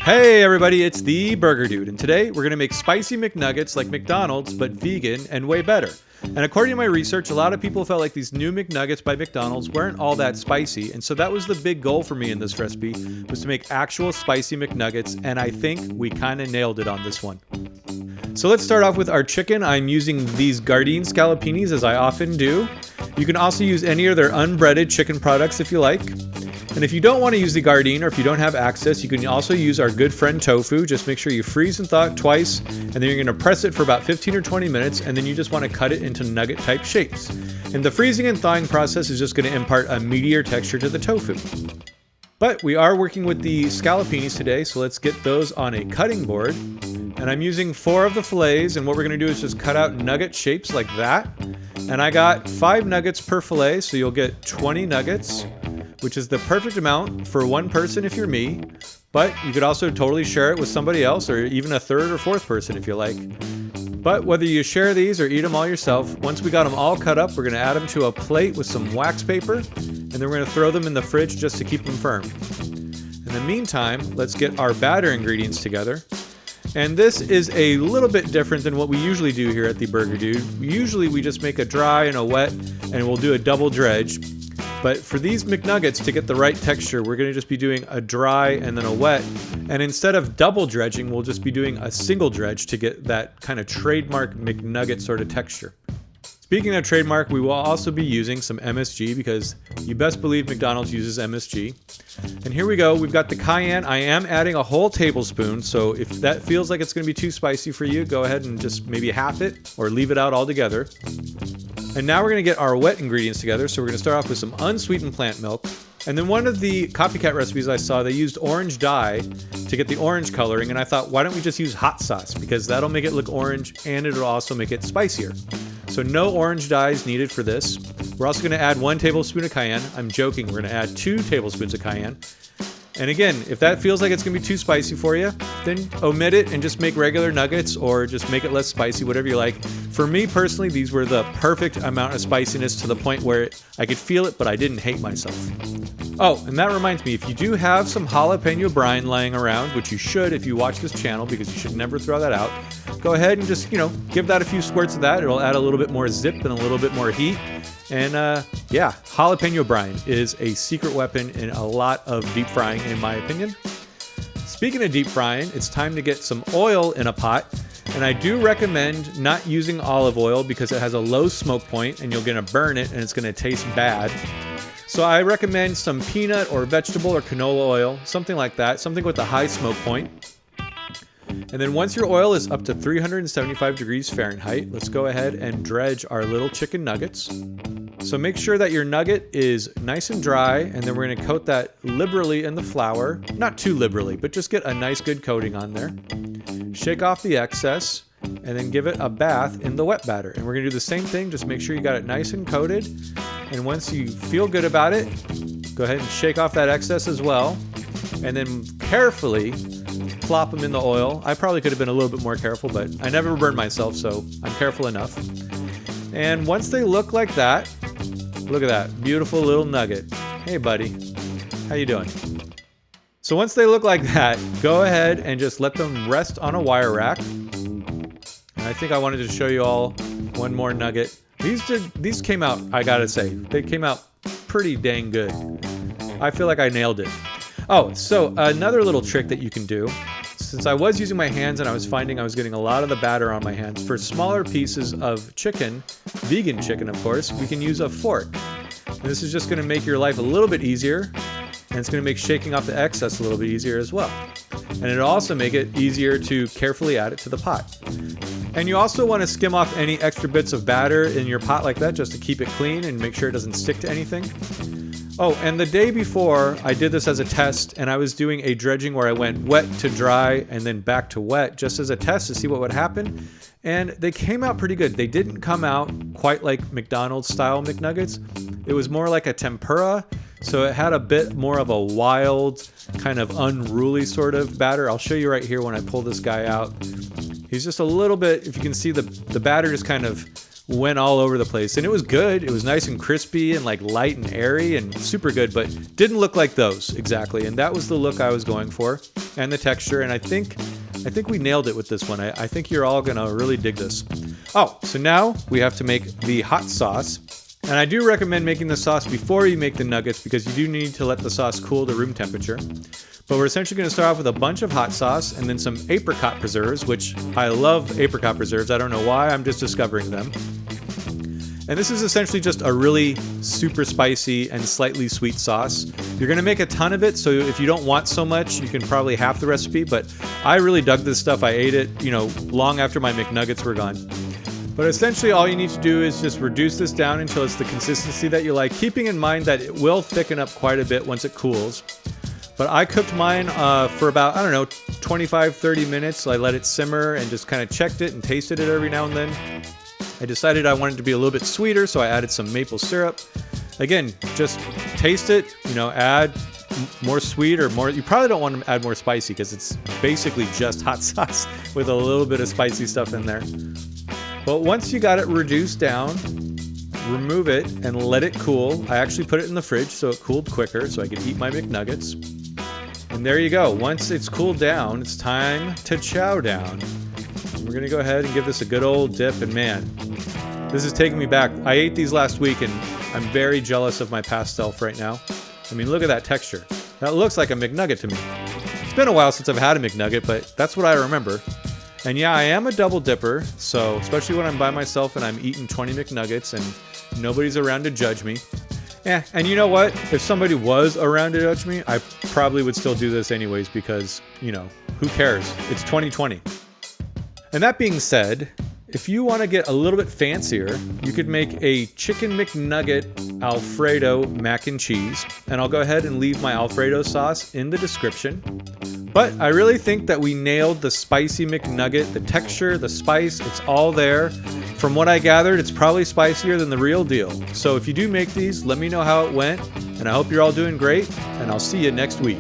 Hey everybody, it's the Burger Dude, and today we're going to make spicy McNuggets like McDonald's, but vegan and way better. And according to my research, a lot of people felt like these new McNuggets by McDonald's weren't all that spicy, and so that was the big goal for me in this recipe, was to make actual spicy McNuggets, and I think we kind of nailed it on this one. So let's start off with our chicken. I'm using these Gardein scallopinis, as I often do. You can also use any of their unbreaded chicken products if you like. And if you don't want to use the Gardein, or if you don't have access, you can also use our good friend tofu. Just make sure you freeze and thaw it twice, and then you're going to press it for about 15 or 20 minutes, and then you just want to cut it into nugget type shapes. And the freezing and thawing process is just going to impart a meatier texture to the tofu. But we are working with the scallopinis today, so let's get those on a cutting board. And I'm using 4 of the fillets, and what we're going to do is just cut out nugget shapes like that. And I got 5 nuggets per fillet, so you'll get 20 nuggets, which is the perfect amount for one person if you're me, but you could also totally share it with somebody else, or even a third or fourth person if you like. But whether you share these or eat them all yourself, once we got them all cut up, we're going to add them to a plate with some wax paper, and then we're going to throw them in the fridge just to keep them firm. In the meantime, let's get our batter ingredients together. And this is a little bit different than what we usually do here at the Burger Dude. Usually we just make a dry and a wet, and we'll do a double dredge. But for these McNuggets, to get the right texture, we're going to just be doing a dry and then a wet. And instead of double dredging, we'll just be doing a single dredge to get that kind of trademark McNugget sort of texture. Speaking of trademark, we will also be using some MSG, because you best believe McDonald's uses MSG. And here we go. We've got the cayenne. I am adding a whole tablespoon, so if that feels like it's going to be too spicy for you, go ahead and just maybe half it or leave it out altogether. And now we're going to get our wet ingredients together. So we're going to start off with some unsweetened plant milk. And then one of the copycat recipes I saw, they used orange dye to get the orange coloring. And I thought, why don't we just use hot sauce? Because that'll make it look orange and it'll also make it spicier. So no orange dye is needed for this. We're also going to add 1 tablespoon of cayenne. I'm joking. We're going to add 2 tablespoons of cayenne. And again, if that feels like it's going to be too spicy for you, then omit it and just make regular nuggets, or just make it less spicy, whatever you like. For me personally, these were the perfect amount of spiciness, to the point where I could feel it, but I didn't hate myself. Oh, and that reminds me, if you do have some jalapeno brine lying around, which you should if you watch this channel, because you should never throw that out, go ahead and just, give that a few squirts of that. It'll add a little bit more zip and a little bit more heat. And yeah, jalapeno brine is a secret weapon in a lot of deep frying, in my opinion. Speaking of deep frying, it's time to get some oil in a pot. And I do recommend not using olive oil, because it has a low smoke point and you're going to burn it and it's going to taste bad. So I recommend some peanut or vegetable or canola oil, something like that, something with a high smoke point. And then once your oil is up to 375 degrees Fahrenheit, let's go ahead and dredge our little chicken nuggets. So make sure that your nugget is nice and dry, and then we're going to coat that liberally in the flour. Not too liberally, but just get a nice good coating on there. Shake off the excess, and then give it a bath in the wet batter. And we're going to do the same thing, just make sure you got it nice and coated. And once you feel good about it, go ahead and shake off that excess as well. And then carefully plop them in the oil. I probably could have been a little bit more careful, but I never burn myself, so I'm careful enough. And once they look like that, look at that beautiful little nugget. Hey buddy, how you doing? So once they look like that, go ahead and just let them rest on a wire rack. And I think I wanted to show you all one more nugget. These came out, I gotta say, they came out pretty dang good. I feel like I nailed it. Oh, so another little trick that you can do, since I was using my hands and I was finding I was getting a lot of the batter on my hands, for smaller pieces of chicken, vegan chicken of course, we can use a fork. And this is just going to make your life a little bit easier, and it's going to make shaking off the excess a little bit easier as well. And it'll also make it easier to carefully add it to the pot. And you also want to skim off any extra bits of batter in your pot like that, just to keep it clean and make sure it doesn't stick to anything. Oh, and the day before, I did this as a test, and I was doing a dredging where I went wet to dry and then back to wet, just as a test to see what would happen. And they came out pretty good. They didn't come out quite like McDonald's style McNuggets. It was more like a tempura, so it had a bit more of a wild, kind of unruly sort of batter. I'll show you right here when I pull this guy out. He's just a little bit, if you can see the batter just kind of went all over the place. And it was good. It was nice and crispy and like light and airy and super good, but didn't look like those exactly. And that was the look I was going for, and the texture. And I think we nailed it with this one. I think you're all gonna really dig this. Oh, so now we have to make the hot sauce. And I do recommend making the sauce before you make the nuggets because you do need to let the sauce cool to room temperature. But we're essentially going to start off with a bunch of hot sauce and then some apricot preserves, which I love apricot preserves. I don't know why, I'm just discovering them. And this is essentially just a really super spicy and slightly sweet sauce. You're going to make a ton of it, so if you don't want so much, you can probably half the recipe, but I really dug this stuff. I ate it, long after my McNuggets were gone. But essentially all you need to do is just reduce this down until it's the consistency that you like, keeping in mind that it will thicken up quite a bit once it cools. But I cooked mine for about, 25, 30 minutes. I let it simmer and just kind of checked it and tasted it every now and then. I decided I wanted it to be a little bit sweeter, so I added some maple syrup. Again, just taste it, add more sweet or more. You probably don't want to add more spicy because it's basically just hot sauce with a little bit of spicy stuff in there. But once you got it reduced down, remove it and let it cool. I actually put it in the fridge so it cooled quicker so I could eat my McNuggets. And there you go. Once it's cooled down, it's time to chow down. We're going to go ahead and give this a good old dip. And man, this is taking me back. I ate these last week and I'm very jealous of my past self right now. I mean, look at that texture. That looks like a McNugget to me. It's been a while since I've had a McNugget, but that's what I remember. And yeah, I am a double dipper, so especially when I'm by myself and I'm eating 20 McNuggets and nobody's around to judge me. And you know what? If somebody was around to judge me, I probably would still do this anyways because, who cares? It's 2020. And that being said, if you want to get a little bit fancier, you could make a Chick'n McNugget Alfredo mac and cheese. And I'll go ahead and leave my Alfredo sauce in the description. But I really think that we nailed the spicy McNugget, the texture, the spice, it's all there. From what I gathered, it's probably spicier than the real deal. So if you do make these, let me know how it went. And I hope you're all doing great, and I'll see you next week.